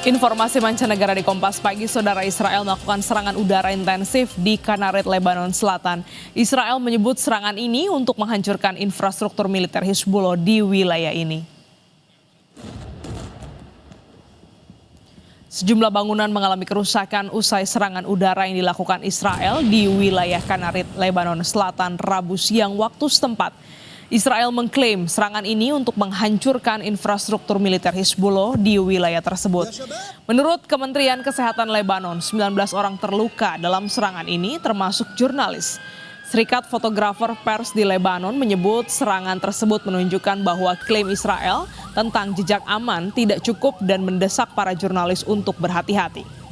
Informasi mancanegara di Kompas Pagi, Saudara. Israel melakukan serangan udara intensif di Kanarit, Lebanon Selatan. Israel menyebut serangan ini untuk menghancurkan infrastruktur militer Hizbullah di wilayah ini. Sejumlah bangunan mengalami kerusakan usai serangan udara yang dilakukan Israel di wilayah Kanarit, Lebanon Selatan, Rabu siang waktu setempat. Israel mengklaim serangan ini untuk menghancurkan infrastruktur militer Hizbullah di wilayah tersebut. Menurut Kementerian Kesehatan Lebanon, 19 orang terluka dalam serangan ini termasuk jurnalis. Serikat Fotografer Pers di Lebanon menyebut serangan tersebut menunjukkan bahwa klaim Israel tentang jejak aman tidak cukup dan mendesak para jurnalis untuk berhati-hati.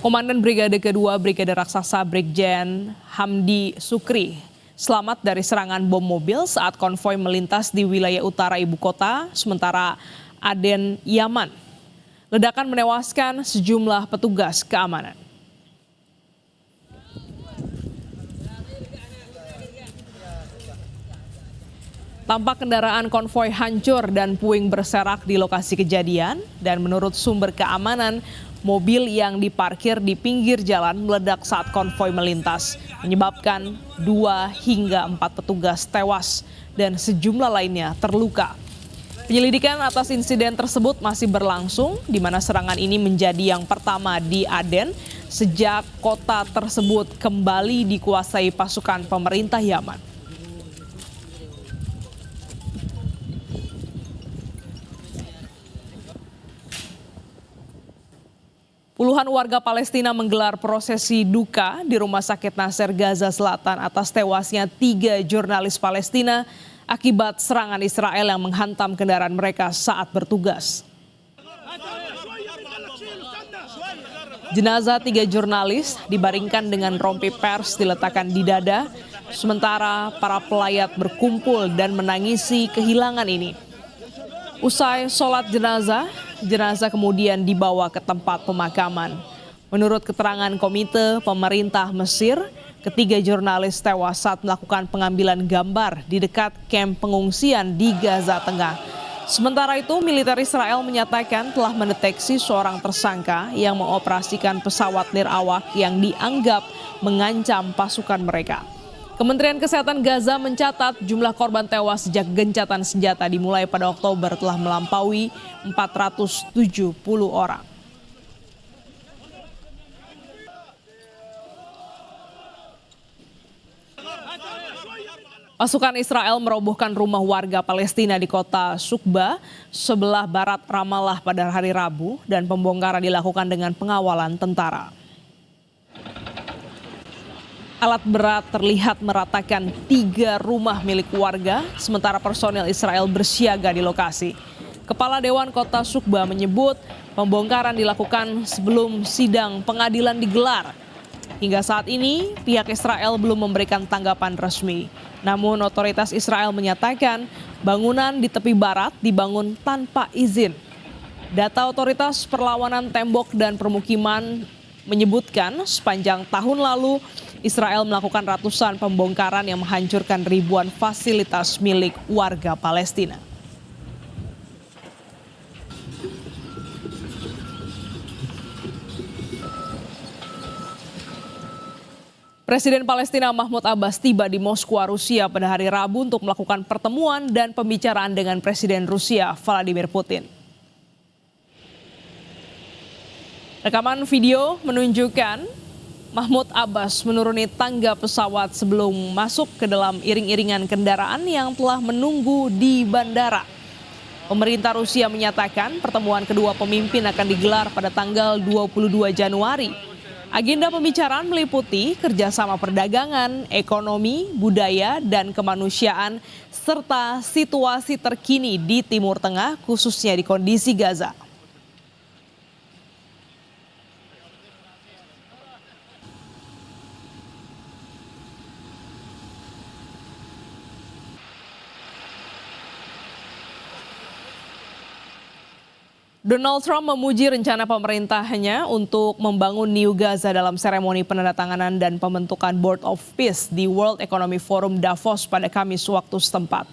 Komandan Brigade Kedua Brigade Raksasa Brigjen Hamdi Sukri selamat dari serangan bom mobil saat konvoi melintas di wilayah utara ibu kota, sementara Aden, Yaman. Ledakan menewaskan sejumlah petugas keamanan. Tampak kendaraan konvoi hancur dan puing berserak di lokasi kejadian, dan menurut sumber keamanan, mobil yang diparkir di pinggir jalan meledak saat konvoi melintas, menyebabkan 2 hingga 4 petugas tewas dan sejumlah lainnya terluka. Penyelidikan atas insiden tersebut masih berlangsung, di mana serangan ini menjadi yang pertama di Aden sejak kota tersebut kembali dikuasai pasukan pemerintah Yaman. Puluhan warga Palestina menggelar prosesi duka di Rumah Sakit Nasser Gaza Selatan atas tewasnya 3 jurnalis Palestina akibat serangan Israel yang menghantam kendaraan mereka saat bertugas. Jenazah 3 jurnalis dibaringkan dengan rompi pers diletakkan di dada, sementara para pelayat berkumpul dan menangisi kehilangan ini. Usai sholat jenazah kemudian dibawa ke tempat pemakaman. Menurut keterangan Komite Pemerintah Mesir, ketiga jurnalis tewas saat melakukan pengambilan gambar di dekat kamp pengungsian di Gaza Tengah. Sementara itu, militer Israel menyatakan telah mendeteksi seorang tersangka yang mengoperasikan pesawat nirawak yang dianggap mengancam pasukan mereka. Kementerian Kesehatan Gaza mencatat jumlah korban tewas sejak gencatan senjata dimulai pada Oktober telah melampaui 470 orang. Pasukan Israel merobohkan rumah warga Palestina di kota Sukba, sebelah barat Ramallah pada hari Rabu, dan pembongkaran dilakukan dengan pengawalan tentara. Alat berat terlihat meratakan 3 rumah milik warga, sementara personel Israel bersiaga di lokasi. Kepala Dewan Kota Sukba menyebut pembongkaran dilakukan sebelum sidang pengadilan digelar. Hingga saat ini, pihak Israel belum memberikan tanggapan resmi. Namun otoritas Israel menyatakan bangunan di tepi barat dibangun tanpa izin. Data otoritas perlawanan tembok dan permukiman menyebutkan sepanjang tahun lalu Israel melakukan ratusan pembongkaran yang menghancurkan ribuan fasilitas milik warga Palestina. Presiden Palestina Mahmud Abbas tiba di Moskwa, Rusia pada hari Rabu untuk melakukan pertemuan dan pembicaraan dengan Presiden Rusia Vladimir Putin. Rekaman video menunjukkan Mahmud Abbas menuruni tangga pesawat sebelum masuk ke dalam iring-iringan kendaraan yang telah menunggu di bandara. Pemerintah Rusia menyatakan pertemuan kedua pemimpin akan digelar pada tanggal 22 Januari. Agenda pembicaraan meliputi kerjasama perdagangan, ekonomi, budaya, dan kemanusiaan, serta situasi terkini di Timur Tengah, khususnya di kondisi Gaza. Donald Trump memuji rencana pemerintahnya untuk membangun New Gaza dalam seremoni penandatanganan dan pembentukan Board of Peace di World Economic Forum Davos pada Kamis waktu setempat.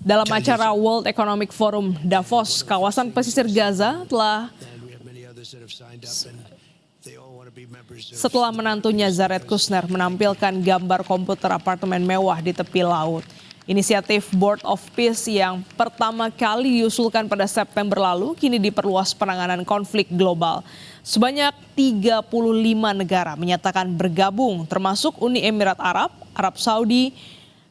Dalam acara World Economic Forum Davos, kawasan pesisir Gaza setelah menantunya Jared Kushner menampilkan gambar komputer apartemen mewah di tepi laut. Inisiatif Board of Peace yang pertama kali diusulkan pada September lalu kini diperluas penanganan konflik global. Sebanyak 35 negara menyatakan bergabung, termasuk Uni Emirat Arab, Arab Saudi,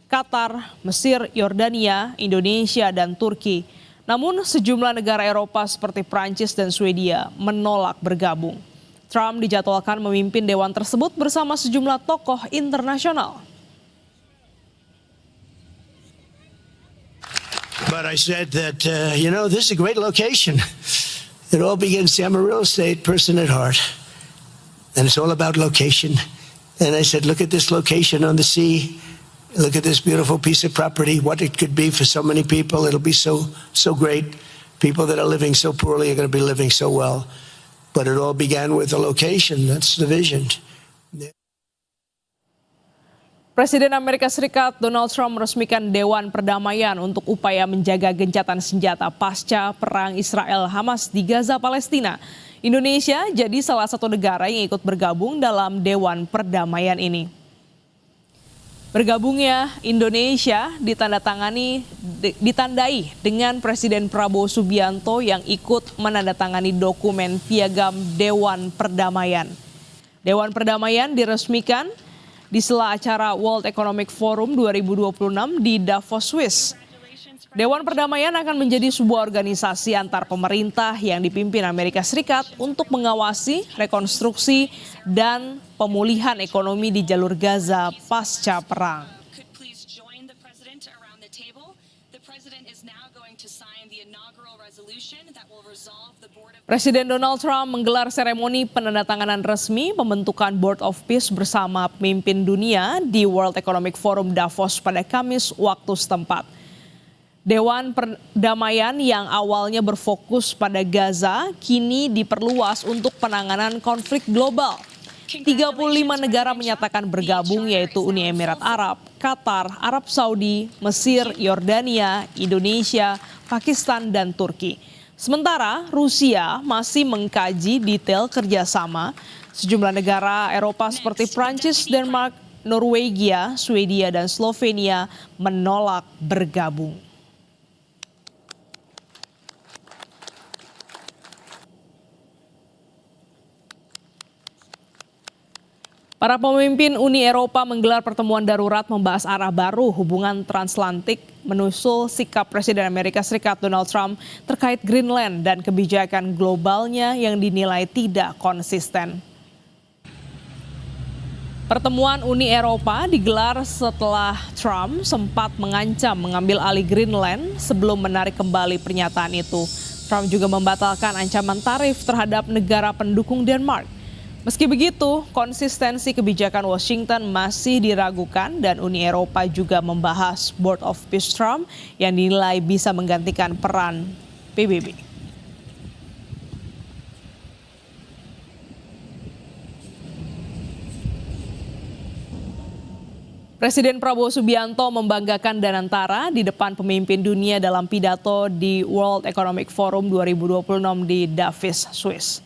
Qatar, Mesir, Yordania, Indonesia, dan Turki. Namun sejumlah negara Eropa seperti Prancis dan Swedia menolak bergabung. Trump dijadwalkan memimpin dewan tersebut bersama sejumlah tokoh internasional. But I said that, this is a great location. It all begins, I'm a real estate person at heart, and it's all about location. And I said, look at this location on the sea. Look at this beautiful piece of property, what it could be for so many people. It'll be so great. People that are living so poorly are going to be living so well. But it all began with the location. That's the vision. Presiden Amerika Serikat Donald Trump meresmikan Dewan Perdamaian untuk upaya menjaga gencatan senjata pasca perang Israel-Hamas di Gaza, Palestina. Indonesia jadi salah satu negara yang ikut bergabung dalam Dewan Perdamaian ini. Bergabungnya Indonesia ditandai dengan Presiden Prabowo Subianto yang ikut menandatangani dokumen piagam Dewan Perdamaian. Dewan Perdamaian diresmikan di sela acara World Economic Forum 2026 di Davos, Swiss. Dewan Perdamaian akan menjadi sebuah organisasi antar pemerintah yang dipimpin Amerika Serikat untuk mengawasi rekonstruksi dan pemulihan ekonomi di jalur Gaza pasca perang. Presiden Donald Trump menggelar seremoni penandatanganan resmi pembentukan Board of Peace bersama pemimpin dunia di World Economic Forum Davos pada Kamis waktu setempat. Dewan Perdamaian yang awalnya berfokus pada Gaza kini diperluas untuk penanganan konflik global. 35 negara menyatakan bergabung, yaitu Uni Emirat Arab, Qatar, Arab Saudi, Mesir, Yordania, Indonesia, Pakistan, dan Turki. Sementara Rusia masih mengkaji detail kerjasama. Sejumlah negara Eropa seperti Prancis, Denmark, Norwegia, Swedia, dan Slovenia menolak bergabung. Para pemimpin Uni Eropa menggelar pertemuan darurat membahas arah baru hubungan transatlantik menyusul sikap Presiden Amerika Serikat Donald Trump terkait Greenland dan kebijakan globalnya yang dinilai tidak konsisten. Pertemuan Uni Eropa digelar setelah Trump sempat mengancam mengambil alih Greenland sebelum menarik kembali pernyataan itu. Trump juga membatalkan ancaman tarif terhadap negara pendukung Denmark. Meski begitu, konsistensi kebijakan Washington masih diragukan dan Uni Eropa juga membahas Board of Peace Trump yang dinilai bisa menggantikan peran PBB. Presiden Prabowo Subianto membanggakan Danantara di depan pemimpin dunia dalam pidato di World Economic Forum 2026 di Davos, Swiss.